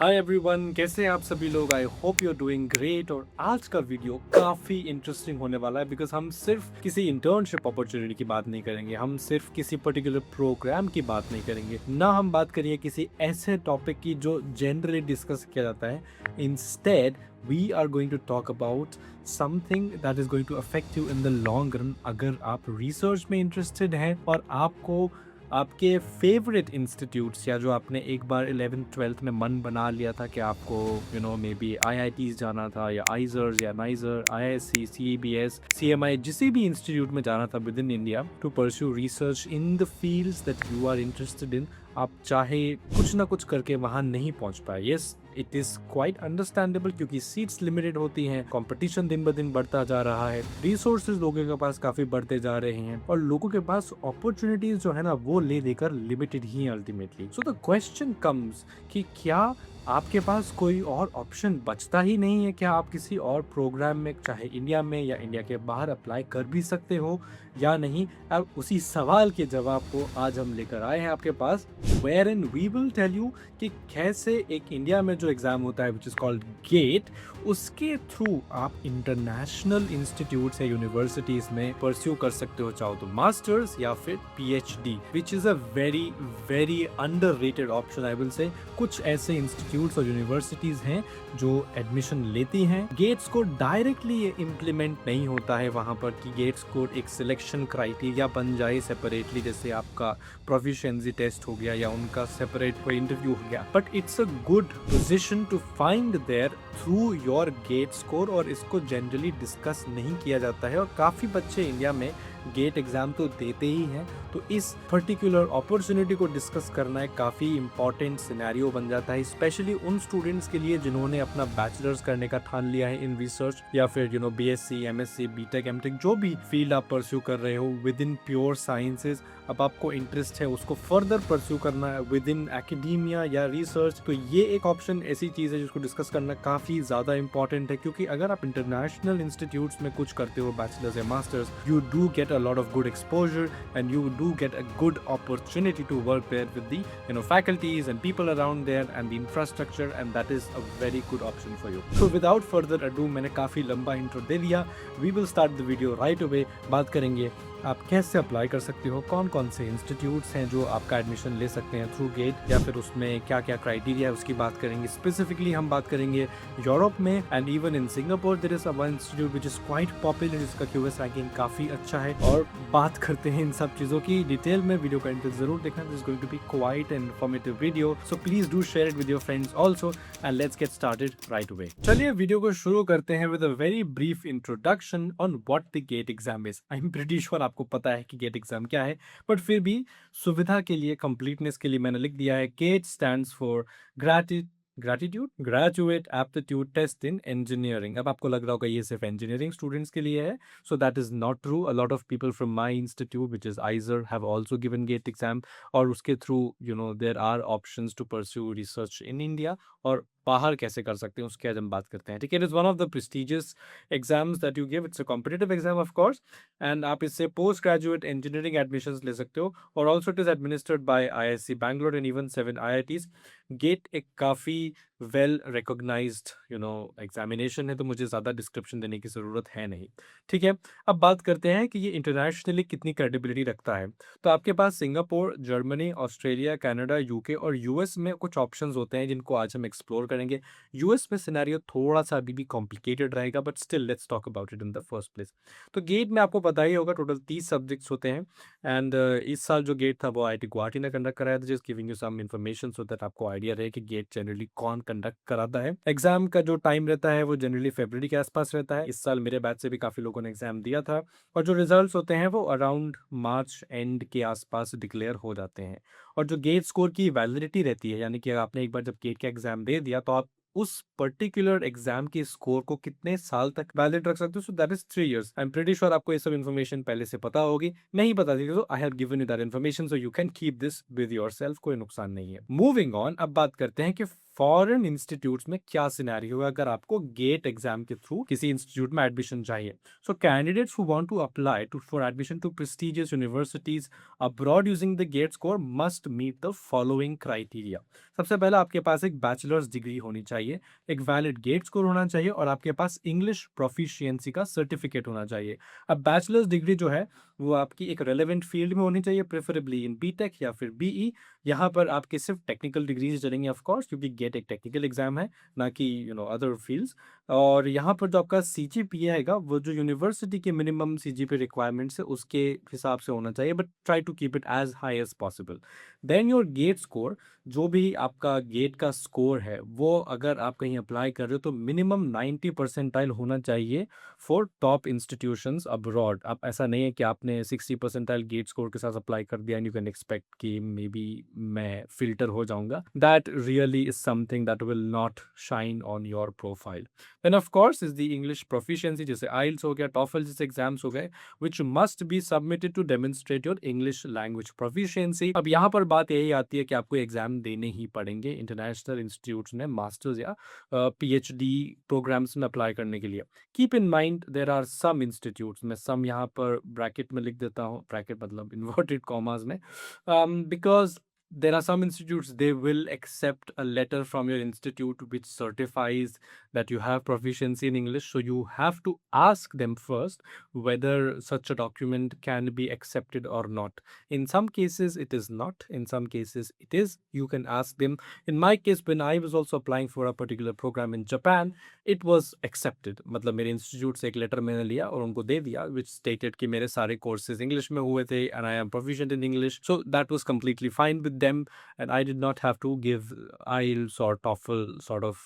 Hi everyone, कैसे हैं आप सभी लोग। I hope you are doing great. और आज का वीडियो काफ़ी इंटरेस्टिंग होने वाला है बिकॉज हम सिर्फ किसी इंटर्नशिप अपॉर्चुनिटी की बात नहीं करेंगे, हम सिर्फ किसी पर्टिकुलर प्रोग्राम की बात नहीं करेंगे, ना हम बात करेंगे किसी ऐसे टॉपिक की जो जनरली डिस्कस किया जाता है। Instead we are going to talk about something that is going to affect you in the long run. अगर आप रिसर्च में इंटरेस्टेड हैं और आपको आपके फेवरेट इंस्टीट्यूट्स या जो आपने एक बार 11th-12th में मन बना लिया था कि आपको मे बी आईआईटीज जाना था या आइजर्स या नाइजर, आईआईएससी, सीईबीएस, सीएमआई, जिसी भी इंस्टीट्यूट में जाना था within India to pursue research in the fields that you are interested in, आप चाहे कुछ ना कुछ करके वहां नहीं पहुंच पाए। Yes, it is quite understandable क्योंकि सीट्स लिमिटेड होती हैं, कंपटीशन दिन ब दिन बढ़ता जा रहा है, रिसोर्सेज लोगों के पास काफी बढ़ते जा रहे हैं और लोगों के पास अपॉर्चुनिटीज जो है ना वो ले लेकर limited he ultimately. So the question comes कि क्या आपके पास कोई और ऑप्शन बचता ही नहीं है? क्या आप किसी और प्रोग्राम में चाहे इंडिया में या इंडिया के बाहर अप्लाई कर भी सकते हो या नहीं? अब उसी सवाल के जवाब को आज हम लेकर आए हैं आपके पास, wherein we will tell you कि कैसे एक इंडिया में जो एग्जाम होता है विच इज कॉल्ड गेट, उसके थ्रू आप इंटरनेशनल इंस्टीट्यूट्स या यूनिवर्सिटीज में परस्यू कर सकते हो, चाहो तो मास्टर्स या फिर PhD, which is a very very underrated option I will say. कुछ ऐसे इंस्टीट्यूट्स और यूनिवर्सिटीज हैं जो एडमिशन लेती हैं। गेट्स को डायरेक्टली इम्प्लीमेंट नहीं होता है वहां पर कि गेट्स को एक सिलेक्शन क्राइटेरिया बन जाए सेपरेटली, जैसे आपका प्रोफिशिएंसी टेस्ट हो गया या उनका सेपरेट कोई इंटरव्यू हो गया, but it's a good position to find there through your GATE score और इसको जनरली डिस्कस नहीं किया जाता है। और काफ़ी बच्चे इंडिया में गेट एग्जाम तो देते ही हैं, तो इस पर्टिकुलर अपॉर्चुनिटी को डिस्कस करना एक काफ़ी इंपॉर्टेंट सिनेरियो बन जाता है, स्पेशली उन स्टूडेंट्स के लिए जिन्होंने अपना बैचलर्स करने का ठान लिया है इन रिसर्च या फिर बीएससी, एमएससी, बीटेक, एमटेक, जो भी फील्ड आप परस्यू कर रहे हो विद इन प्योर साइंसेज। अब आपको इंटरेस्ट है उसको फर्दर परस्यू करना है विद इन एकेडेमिया या रिसर्च, तो ये एक ऑप्शन ऐसी चीज़ है जिसको डिस्कस करना काफ़ी ज़्यादा इंपॉर्टेंट है, क्योंकि अगर आप इंटरनेशनल इंस्टीट्यूट्स में कुछ करते हो, बैचलर्स या masters, you do get a lot of good exposure and you do get a good opportunity to work there with the faculties and people around there and the infrastructure, and that is a very good option for you. So without further ado, मैंने काफ़ी लंबा intro दे दिया, we will start the video right away। बात करेंगे आप कैसे apply कर सकते हो, कौन कौन से इंस्टीट्यूट्स हैं जो आपका एडमिशन ले सकते हैं थ्रू गेट, या फिर उसमें क्या क्या क्राइटेरिया है उसकी बात करेंगे। स्पेसिफिकली हम बात करेंगे यूरोप में and even in Singapore there is one institute which is quite popular, जिसका क्यूएस रैंकिंग काफ़ी अच्छा है। और बात करते हैं इन सब चीज़ों की डिटेल में, वीडियो का इंतजार जरूर देखना, this is going to be quite and informative video, so please do share it with your friends also and let's get started right away. चलिए वीडियो को शुरू करते हैं with a very brief introduction on what the GATE exam is. I am pretty sure आपको पता है कि gate exam क्या है, बट फिर भी सुविधा के लिए, कंप्लीटनेस के लिए मैंने लिख दिया है GATE stands for gratitude graduate aptitude test in engineering. अब आपको लग रहा होगा ये सिर्फ इंजीनियरिंग स्टूडेंट्स के लिए है, so that is not true. A lot of people from my institute which is IISER have also given GATE exam, और उसके through there are options to pursue research in India, और बाहर कैसे कर सकते हैं उसकी आज हम बात करते हैं। ठीक है, it is one of the prestigious exams that you give, it's a competitive exam of course, and आप इससे पोस्ट ग्रेजुएट इंजीनियरिंग एडमिशंस ले सकते हो। और also it is administered by IISc Bangalore and even 7 IITs. GATE एक काफ़ी well recognised examination है, तो मुझे ज़्यादा डिस्क्रिप्शन देने की ज़रूरत है नहीं। ठीक है, अब बात करते हैं कि ये इंटरनेशनली कितनी क्रेडिबिलिटी रखता है। तो आपके पास Singapore, Germany, Australia, Canada, UK और यूएस में कुछ ऑप्शंस होते हैं जिनको आज हम एक्सप्लोर करेंगे। यूएस में सिनेरियो थोड़ा सा अभी भी कॉम्प्लिकेटेड रहेगा, but still let's talk about it in the first place. तो गेट में आपको पता ही होगा टोटल 30 सब्जेक्ट्स होते हैं, एंड इस साल जो गेट था वो आईआईटी गुवाहाटी ने कंडक्ट कराया था, just giving you some information so that आपको आइडिया रहे कि गेट जनरली कौन कंडक्ट कराता है। एग्जाम का जो टाइम रहता है वो जनरली फरवरी के आसपास रहता है। इस साल मेरे बैच से भी काफ़ी लोगों ने एग्जाम दिया था, और जो रिजल्ट्स होते हैं वो अराउंड मार्च एंड के आसपास डिक्लेयर हो जाते हैं। और जो गेट स्कोर की वैलिडिटी रहती है, यानी कि अगर आपने एक बार जब गेट का एग्जाम दे दिया तो आप उस पर्टिकुलर एग्जाम के स्कोर को कितने साल तक वैलिड रख सकते हो, सो that is 3 years। I am pretty sure आपको ये सब इन्फॉर्मेशन पहले से पता होगी, नहीं पता थी तो I have given you that information, so you can keep this with yourself, कोई नुकसान नहीं है। मूविंग ऑन, अब बात करते हैं कि फॉरेन इंस्टीट्यूट्स में क्या सिनेरियो है अगर आपको गेट एग्जाम के थ्रू किसी इंस्टीट्यूट में एडमिशन चाहिए. So candidates who want to apply to for admission to prestigious universities abroad using the GATE score must meet the following criteria. सबसे पहला आपके पास एक बैचलर्स डिग्री होनी चाहिए, एक वैलिड गेट स्कोर होना चाहिए और आपके पास इंग्लिश प्रोफिशिएंसी का सर्टिफिकेट होना चाहिए. अब बैचलर्स डिग्री जो है वो आपकी एक रेलेवेंट फील्ड में होनी चाहिए, प्रेफरेबली इन बीटेक या फिर बीई. यहाँ पर आपके सिर्फ टेक्निकल डिग्रीज चलेंगे ऑफ कोर्स, क्योंकि गेट एक टेक्निकल एग्जाम है, ना कि अदर फील्ड्स. और यहाँ पर जो आपका सीजीपीए आएगा वो जो यूनिवर्सिटी के मिनिमम सीजीपीए रिक्वायरमेंट्स है उसके हिसाब से होना चाहिए, but try to keep it as high as possible. Then your GATE score, जो भी आपका गेट का स्कोर है वो अगर आप कहीं अप्लाई कर रहे हो तो मिनिमम 90 परसेंटाइल होना चाहिए फॉर टॉप इंस्टीट्यूशंस अब्रॉड. आप ऐसा नहीं है कि आपने 60 परसेंटाइल गेट स्कोर के साथ अप्लाई कर दिया एंड यू कैन एक्सपेक्ट कि मे बी मैं फिल्टर हो जाऊंगा. That really is something that will not shine on your profile. Then of course is the English proficiency, जैसे आइल्स हो गया, टॉफल जैसे एग्जाम्स हो गए, which must be submitted to demonstrate your English language proficiency. अब यहाँ पर बात यही आती है कि आपको एग्जाम देने ही पड़ेंगे इंटरनेशनल इंस्टीट्यूट्स में मास्टर्स या पीएचडी प्रोग्राम्स में अप्लाई करने के लिए. Keep in mind there are some institutes, मैं सम यहाँ पर ब्रैकेट में लिख देता हूँ, ब्रैकेट मतलब इन्वर्टेड कॉमास में, because there are some institutes they will accept a letter from your institute which certifies that you have proficiency in English. So you have to ask them first whether such a document can be accepted or not. In some cases it is not, in some cases it is. You can ask them. In my case, when I was also applying for a particular program in Japan, it was accepted. मतलब मेरे institute से एक letter मैंने लिया और उनको दे दिया which stated कि मेरे सारे कोर्सेज इंग्लिश में हुए थे and I am proficient in English. So that was completely fine with them and I did not have to give IELTS or TOEFL sort of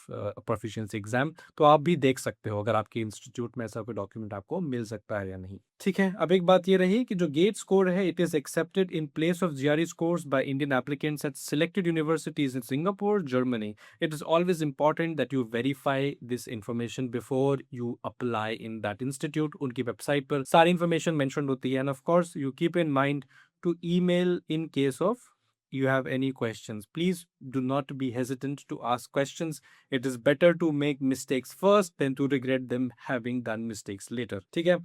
proficiency exam. तो आप भी देख सकते हो अगर आपके इंस्टीट्यूट में ऐसा कोई डॉक्यूमेंट आपको मिल सकता है या नहीं. ठीक है, अब एक बात ये रही कि जो गेट स्कोर है it is accepted in place of GRE scores by Indian applicants at selected universities in Singapore, Germany. It is always important that you verify this information before you apply in that institute. उनकी website पर सारी information mention होती है. End of course you keep in mind to email in case of you have any questions. Please do not be hesitant to ask questions. It is better to make mistakes first than to regret them having done mistakes later. ठीक है,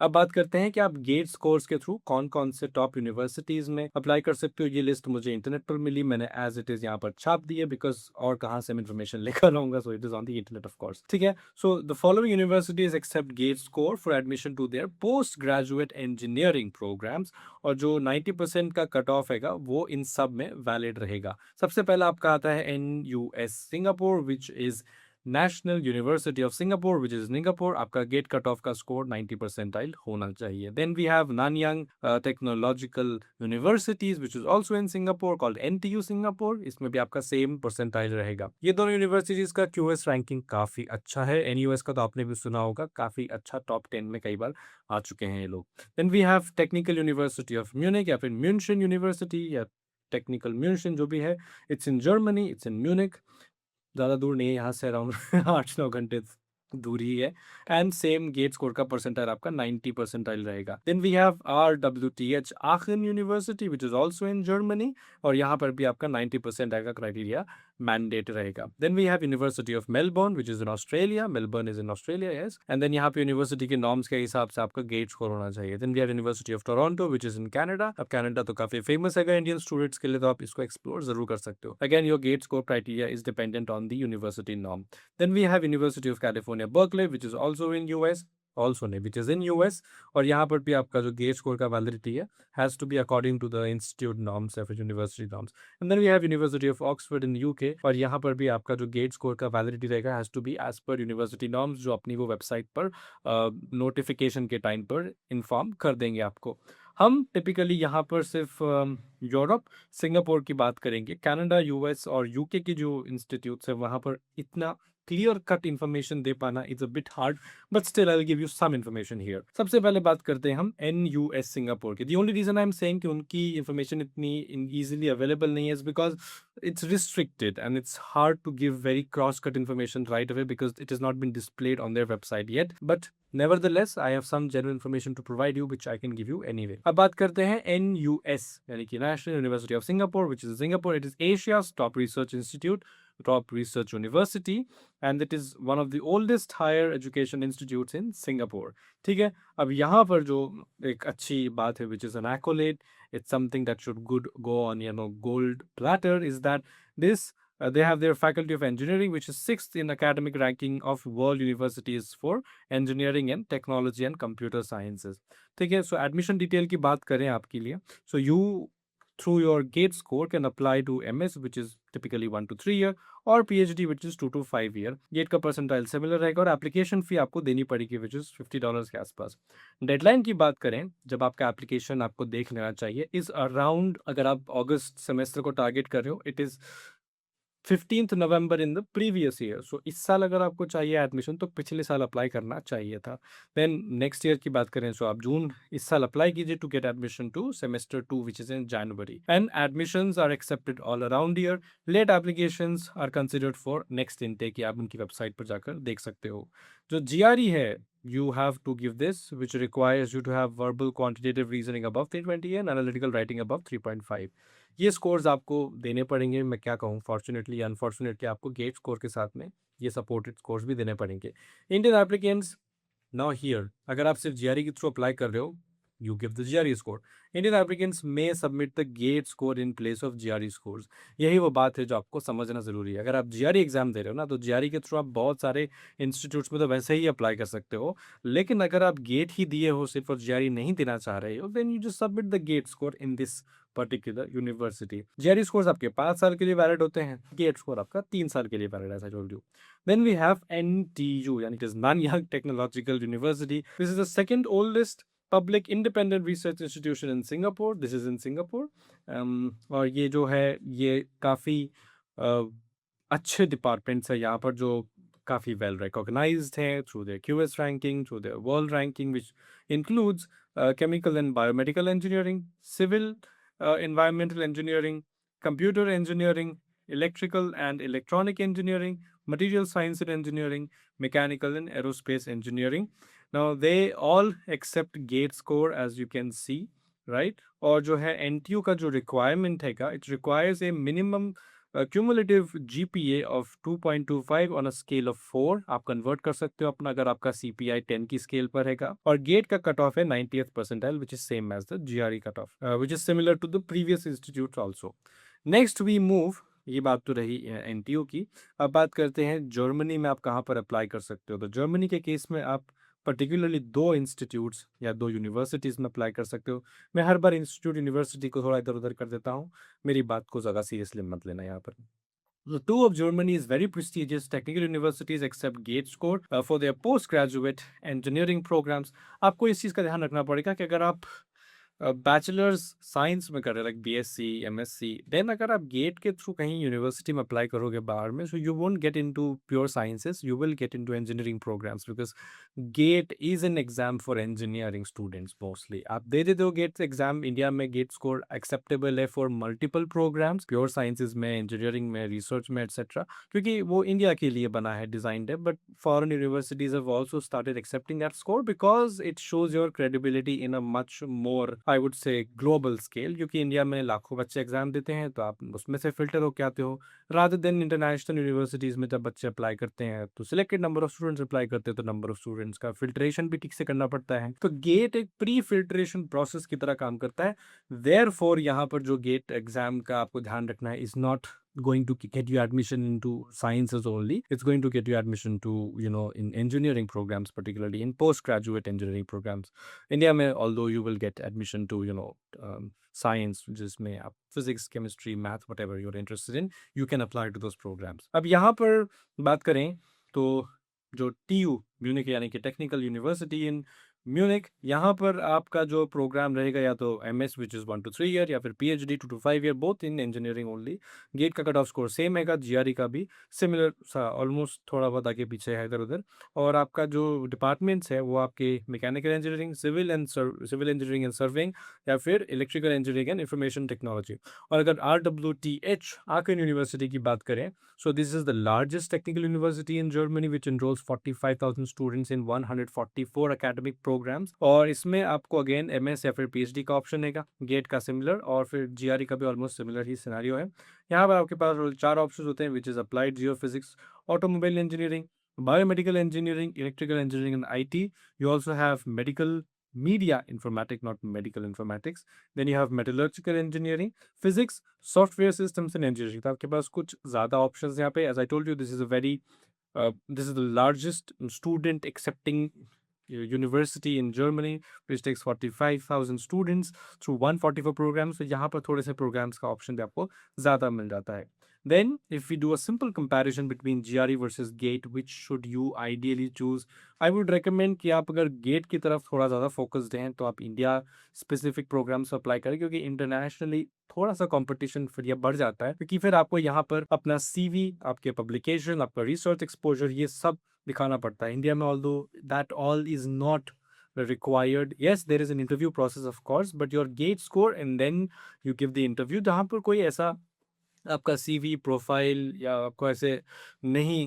अब बात करते हैं कि आप gets course के through कौन कौन से टॉप यूनिवर्सिटीज में अप्लाई कर सकते हो. ये लिस्ट मुझे इंटरनेट पर मिली, मैंने एज इट इज यहाँ पर छाप दी है बिकॉज और कहाँ से मैं इन्फॉर्मेशन लेकर आऊंगा. So it is on the internet of course. ठीक है, so the following universities accept GATE score for admission to their post graduate engineering programs. और जो 90% का कट ऑफ हैगा वो इन सब में वैलिड रहेगा. सबसे पहला आपका आता है NUS Singapore which is National University of Singapore which is Singapore. आपका गेट कट ऑफ का स्कोर 90 परसेंटाइल होना चाहिए. Then we have Nanyang Technological Universities which is also in Singapore called NTU Singapore. इसमें भी आपका सेम परसेंटाइल रहेगा. ये दोनों यूनिवर्सिटीज का QS रैंकिंग काफी अच्छा है. NUS का तो आपने भी सुना होगा, काफी अच्छा टॉप 10 में कई बार आ चुके हैं ये लोग. Then we have Technical University of Munich या फिर म्यूनशन यूनिवर्सिटी या टेक्निकल म्यूनशन जो भी है. It's in Germany, it's in Munich. ज़्यादा दूर नहीं है यहाँ से, अराउंड 8-9 घंटे दूर ही है. एंड सेम गेट स्कोर का परसेंटाइल आपका 90 परसेंटाइल रहेगा. Then we have RWTH Aachen University which is also in Germany. और यहाँ पर भी आपका 90 परसेंटाइल का क्राइटेरिया मैंडेट रहेगा. Then we have University of Melbourne which is in Australia. Melbourne is in Australia, yes. And then यहाँ पे university के नॉर्म्स के हिसाब से आपका गेट स्कोर होना चाहिए. Then we have University of Toronto which is in Canada. अब कनाडा तो काफी फेमस है इंडियन स्टूडेंट्स के लिए, तो आप इसको एक्सप्लोर जरूर कर सकते हो. Again your GATE score criteria is dependent on the university norm. Then we have University of California, Berkeley, which is also in US. Also नहीं, which is in US. और यहाँ पर भी आपका जो गेट स्कोर का वैलिडिटी है has to be according to the institute norms या फिर university norms. And then we have University of Oxford in UK. और यहाँ पर भी आपका जो गेट स्कोर का वैलिडिटी रहेगा has to be as per university norms, जो अपनी वो वेबसाइट पर नोटिफिकेशन के टाइम पर इन्फॉर्म कर देंगे आपको. हम टिपिकली यहाँ पर सिर्फ यूरोप, सिंगापुर की बात करेंगे. कनाडा, US और UK की जो इंस्टीट्यूट्स है वहाँ पर इतना क्लियर कट इन्फॉर्मेशन दे पाना is a bit hard, but still I will give you some information here. सबसे पहले बात करते हैं हम NUS सिंगापुर की. The only reason I am saying कि उनकी इन्फॉर्मेशन इतनी इजीली अवेलेबल नहीं है is because it's restricted and it's hard to give very cross-cut information right away because it has not been displayed on their website yet. But nevertheless, I have some general information to provide you which I can give you anyway. अब बात करते हैं NUS यानी कि National University of Singapore, which is Singapore. It is Asia's top research institute top research university, and it is one of the oldest higher education institutes in Singapore. ठीक है, अब यहाँ पर जो एक अच्छी बात है, which is an accolade, it's something that should good go on, gold platter, is that this they have their faculty of engineering, which is sixth in academic ranking of world universities for engineering and technology and computer sciences. ठीक है, so admission detail की बात करें आपके लिए, so you through your GATE score can apply to MS, which is typically 1 to 3 year, और PhD, which is 2 to 5 year. GATE का percentile similar रहेगा और एप्लीकेशन फी आपको देनी पड़ेगी, which is $50 के आसपास. डेडलाइन की बात करें, जब आपका एप्लीकेशन आपको देख लेना चाहिए, इज अराउंड, अगर आप अगस्त सेमेस्टर को टारगेट कर रहे हो, it is 15th November in the previous year. So इस साल अगर आपको चाहिए एडमिशन तो पिछले साल अप्लाई करना चाहिए था. देन नेक्स्ट ईयर की बात करें, सो आप जून इस साल अप्लाई कीजिए to get admission to semester 2, which is in January. And admissions are accepted all around year. Late applications are considered for next intake, आप उनकी वेबसाइट पर जाकर देख सकते हो. जो GRE है, you have to give this, which requires you to have verbal quantitative reasoning above 320 and analytical writing above 3.5. ये स्कोर्स आपको देने पड़ेंगे. मैं क्या कहूँ, फॉर्चुनेटली अनफॉर्चुनेटली आपको गेट स्कोर के साथ में ये सपोर्टेड स्कोर्स भी देने पड़ेंगे. इंडियन एप्लीकेंट्स नाउ हियर, अगर आप सिर्फ GRE के थ्रू अप्लाई कर रहे हो, you give the GRE score. Indian applicants may submit the GATE score in place of GRE scores. यही वो बात है जो आपको समझना ज़रूरी है. अगर आप GRE एग्जाम दे रहे हो ना, तो GRE के थ्रू आप बहुत सारे इंस्टीट्यूट्स में तो वैसे ही अप्लाई कर सकते हो, लेकिन अगर आप गेट ही दिए हो सिर्फ और GRE नहीं देना चाह रहे हो, then you just submit the GATE score in this particular university. GRE scores आपके 5 साल के लिए वैलिड होते हैं, गेट स्कोर आपका 3 साल के लिए वैलिड है, as I told you. Then we have NTU, यानी कि Nanyang Technological University. This is the second oldest public independent research institution in Singapore. This is in Singapore. और ये जो है, ये काफ़ी अच्छे डिपार्टमेंट्स है यहाँ पर, जो काफ़ी वेल रिकॉग्नाइज्ड हैं through their QS ranking, through their world ranking, which includes chemical and biomedical engineering, civil environmental engineering, computer engineering, electrical and electronic engineering, material science and engineering, mechanical and aerospace engineering. Now they all accept GATE score, as you can see, right? और जो है NTU का जो requirement हैगा, it requires a minimum cumulative GPA of 2.25 on a scale of 4. आप convert कर सकते हो अपना, अगर आपका CPI 10 की स्केल पर हैगा. और गेट का कट ऑफ है 90th percentile, which is same as the GRE cut off, which is similar to the previous institutes also. Next we move, ये बात तो रही NTU की. अब बात करते हैं जर्मनी में आप कहाँ पर अप्लाई कर सकते हो. तो जर्मनी के केस में आप पर्टिकुलरली 2 इंस्टीट्यूट्स या 2 यूनिवर्सिटीज़ में अप्लाई कर सकते हो. मैं हर बार इंस्टीट्यूट यूनिवर्सिटी को थोड़ा इधर उधर कर देता हूँ, मेरी बात को ज़्यादा सीरियसली मत लेना यहाँ पर. The 2 of Germany's very prestigious technical universities accept GATE score for their postgraduate engineering programs. आपको इस चीज़ का ध्यान रखना पड़ेगा कि अगर आप बैचलर्स साइंस में कर रहे हैं, लाइक BSc MSc, देन अगर आप गेट के थ्रू कहीं यूनिवर्सिटी में अप्लाई करोगे बाहर में, so you won't get into pure sciences, you will get into engineering programmes, because GATE is an exam for engineering students mostly. आप दे देते हो गेट एग्जाम. इंडिया में गेट स्कोर एक्सेप्टेबल है for multiple programmes, pure sciences में, engineering में, research में, etcetera, क्योंकि वो इंडिया के लिए बना है, डिजाइंड है. But foreign universities have also started accepting that score because it shows your credibility in a much more, I would say, global scale. क्योंकि इंडिया में लाखों बच्चे एग्जाम देते हैं, तो आप उसमें से फिल्टर होके आते हो, रादर देन इंटरनेशनल यूनिवर्सिटीज़ में जब बच्चे अप्लाई करते हैं तो selected number of students apply करते हैं, तो नंबर ऑफ स्टूडेंट्स का फिल्ट्रेशन भी ठीक से करना पड़ता है. तो गेट एक प्री फिल्ट्रेशन प्रोसेस की तरह काम करता है. देयरफॉर यहाँ पर जो गेट एग्जाम का आपको ध्यान रखना है, is not going to get you admission into sciences only. It's going to get you admission to, in engineering programs, particularly in postgraduate engineering programs. India mein, although you will get admission to, science, जिसमें आप physics, chemistry, math, whatever you're interested in, you can apply to those programs. अब यहाँ पर बात करें तो जो TU Munich, यानी कि टेक्निकल यूनिवर्सिटी इन म्यूनिक, यहाँ पर आपका जो प्रोग्राम रहेगा, या तो MS which is 1 to 3 year, या फिर PhD 2 to 5 year, both in engineering only. GATE का कट ऑफ स्कोर सेम हैगा, GRE का भी सिमिलर सा, ऑलमोस्ट थोड़ा बहुत आगे पीछे है इधर उधर. और आपका जो डिपार्टमेंट्स है वो आपके mechanical engineering, civil engineering and surveying, या फिर electrical engineering and information technology. और अगर RWTH आर्कन यूनिवर्सिटी की बात करें, so this is the largest technical university in Germany which enrolls 45,000 students in 144 academic programs. Programmes, और इसमें आपको अगेन एमएस या फिर पीएचडी का ऑप्शन है, गेट का सिमिलर, और फिर जीआरई का भी ऑलमोस्ट सिमिलर ही सिनारियो है। यहाँ पर आपके पास 4 ऑप्शन होते हैं, which is applied geophysics, automobile engineering, biomedical engineering, electrical engineering, and IT. You also have medical media informatics, not medical informatics. Then you have metallurgical engineering, physics, software systems, and engineering. तो आपके पास कुछ ज़्यादा options यहाँ पे. As I told you, this is the largest student accepting university in Germany, which takes 45,000 students through 144 programs. तो यहाँ पर थोड़े से programs का option भी आपको ज़्यादा मिल जाता है. Then, if we do a simple comparison between GRE versus GATE, which should you ideally choose? I would recommend कि आप अगर GATE की तरफ थोड़ा ज़्यादा focused हैं तो आप इंडिया स्पेसिफिक प्रोग्राम्स अप्लाई करें, क्योंकि इंटरनेशनली थोड़ा सा कंपटीशन फिर ये बढ़ जाता है, क्योंकि फिर आपको यहाँ पर अपना सीवी, आपके पब्लिकेशन, आपका रिसर्च एक्सपोजर, ये सब दिखाना पड़ता है. इंडिया में although that all is not required. Yes, there is an interview process of course, but your gate score and then you give the interview. जहाँ पर कोई ऐसा आपका सीवी प्रोफाइल या आपको ऐसे नहीं,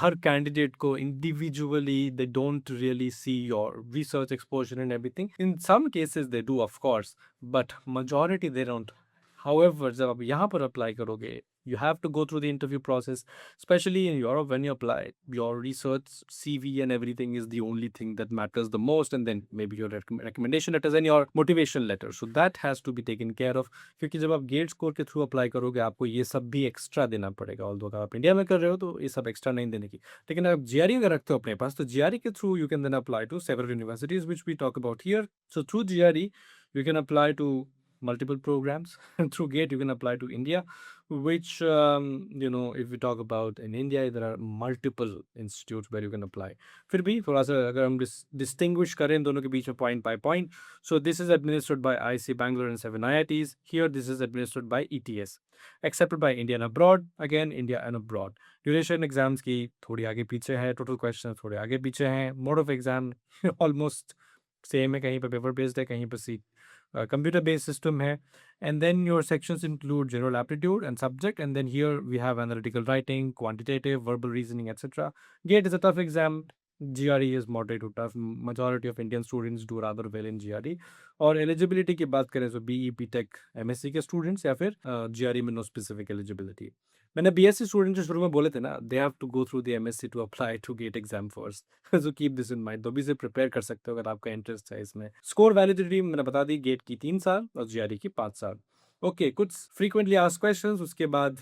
हर कैंडिडेट को individually they don't really see your research exposure and everything. In some cases they do of course, but majority they don't. However, जब आप यहाँ पर अप्लाई करोगे, you have to go through the interview process, especially in Europe. When you apply, your research CV and everything is the only thing that matters the most, and then maybe your recommendation letters and your motivation letter, so that has to be taken care of. क्योंकि जब आप gate score के through apply करोगे, आपको ये सब भी extra देना पड़ेगा. ऑल्दो अगर आप इंडिया में कर रहे हो तो ये सब एक्स्ट्रा नहीं देने की, लेकिन आप जीआरई अगर रखते हो अपने पास, तो जीआरई के through you can then apply to several universities which we talk about here. So through GRE you can apply to multiple programs. And through GATE you can apply to India, which if we talk about in India, there are multiple institutes where you can apply. फिर भी थोड़ा सा अगर हम distinguish करें दोनों के बीच में point by point, so this is administered by IC Bangalore and 7 IITs. Here this is administered by ETS, accepted by India and abroad. Again, India and abroad. Duration exams की थोड़ी आगे पीछे है, total questions थोड़े आगे पीछे हैं, mode of exam almost same है, कहीं पर पेपर बेस्ड है, कहीं पर computer based system है. And then your sections include general aptitude and subject, and then here we have analytical writing, quantitative, verbal reasoning, etc. GATE is a tough exam. GRE is moderate to tough. Majority of Indian students do rather well in GRE. और eligibility की बात करें तो BE, BTech, MSc के students, या फिर GRE में no specific eligibility. मैंने BSc स्टूडेंट जो शुरू में बोले थे ना, they have to go through the MSc to apply to GATE exam first. So keep this in mind. तो अभी से प्रिपेयर कर सकते हो अगर आपका इंटरेस्ट है इसमें. स्कोर वैलिडिटी मैंने बता दी, गेट की 3 साल और जीआरई की 5 साल. ओके, कुछ फ्रीक्वेंटली आस्क्ड क्वेश्चंस, उसके बाद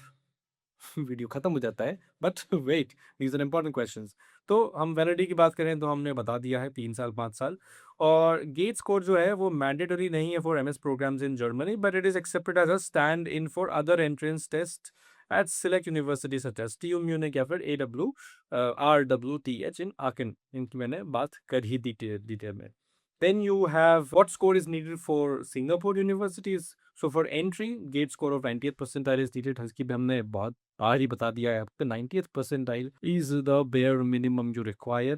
वीडियो खत्म हो जाता है. But wait, these are important questions. तो हम वैलिडिटी की बात करें तो हमने बता दिया है 3 साल 5 साल. और गेट स्कोर जो है वो मैंडेटरी नहीं है for MS programmes in Germany, but it is accepted as a stand in for other entrance test at select universities such as TU Munich या फिर AW RWTH in Aachen. इनकी मैंने बात कर ही डिटेल में. Then you have what score is needed for Singapore universities. So for entry, gate score of 90th percentile is needed. इसकी भी हमने बहुत बार ही बता दिया है आपको. 90th percentile is the bare minimum you require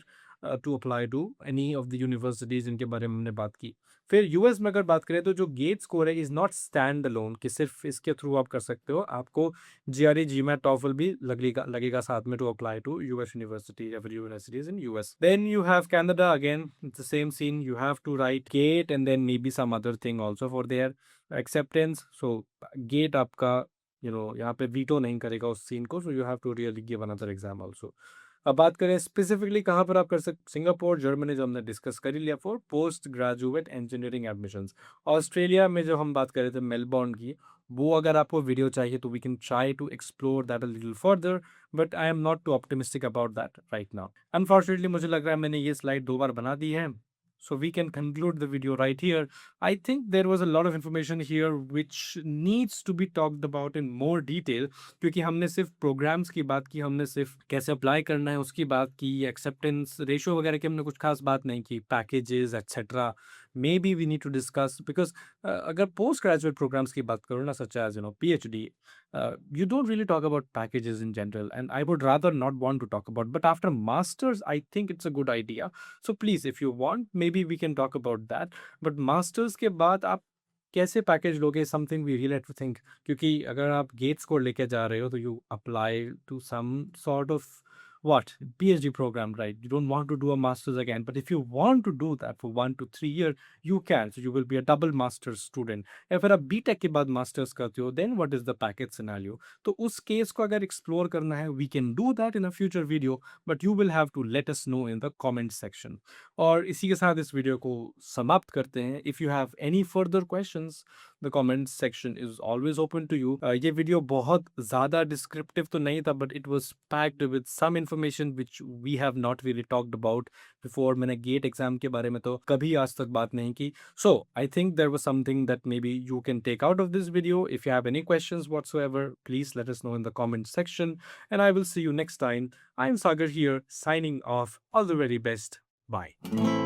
to apply to any of the universities. इनके बारे में हमने बात की. फिर यूएस में अगर बात करें तो जो गेट स्कोर है इज नॉट स्टैंड अलोन, कि सिर्फ इसके थ्रू आप कर सकते हो. आपको जीआरई, जीमैट, टॉफल भी लगेगा साथ में to apply to US university या फिर universities in US. Then you have Canada. Again it's the same scene. You have to write GATE and then maybe some other thing also for their acceptance. So GATE आपका यहाँ पे veto नहीं करेगा उस scene को. So you have to really give another exam also. अब बात करें स्पेसिफिकली कहाँ पर आप कर सकते, सिंगापुर, जर्मनी जो हमने डिस्कस कर ही लिया for post graduate engineering admissions. Australia में जो हम बात कर रहे थे मेलबोर्न की, वो अगर आपको वीडियो चाहिए तो we can try to explore that a little further, but I am not too optimistic about that right now. Unfortunately मुझे लग रहा है मैंने ये स्लाइड 2 बार बना दी है. So we can conclude the video right here. I think there was a lot of information here which needs to be talked about in more detail, क्योंकि हमने सिर्फ प्रोग्राम्स की बात की, हमने सिर्फ कैसे अप्लाई करना है उसकी बात की, एक्सेप्टेंस रेशियो वगैरह की हमने कुछ खास बात नहीं की, packages etcetera maybe we need to discuss. Because अगर पोस्ट ग्रेजुएट प्रोग्राम्स की बात करो ना, such as PhD, you don't really talk about packages in general, and I would rather not want to talk about. But after masters, I think it's a good idea. So please, if you want, maybe we can talk about that. But masters के बाद आप कैसे package लोगे, something we really have to think. क्योंकि अगर आप gate score लेके जा रहे हो तो you apply to some sort of what PhD program, right? You don't want to do a master's again, but if you want to do that for 1 to 3 year, you can. So you will be a double master's student. या फिर आप BTech के बाद masters करते हो, then what is the package scenario? तो उस case को अगर एक्सप्लोर करना है, we can do that in a future video, but you will have to let us know in the comment section. और इसी के साथ इस वीडियो को समाप्त करते हैं. If you have any further questions, the comment section is always open to you. ये वीडियो बहुत ज़्यादा डिस्क्रिप्टिव तो नहीं था, but it was packed with some information which we have not really talked about before. मैंने gate exam के बारे में तो कभी आज तक बात नहीं की. So I think there was something that maybe you can take out of this video. If you have any questions whatsoever, please let us know in the comment section, and I will see you next time. I'm Sagar here, signing off. All the very best. Bye.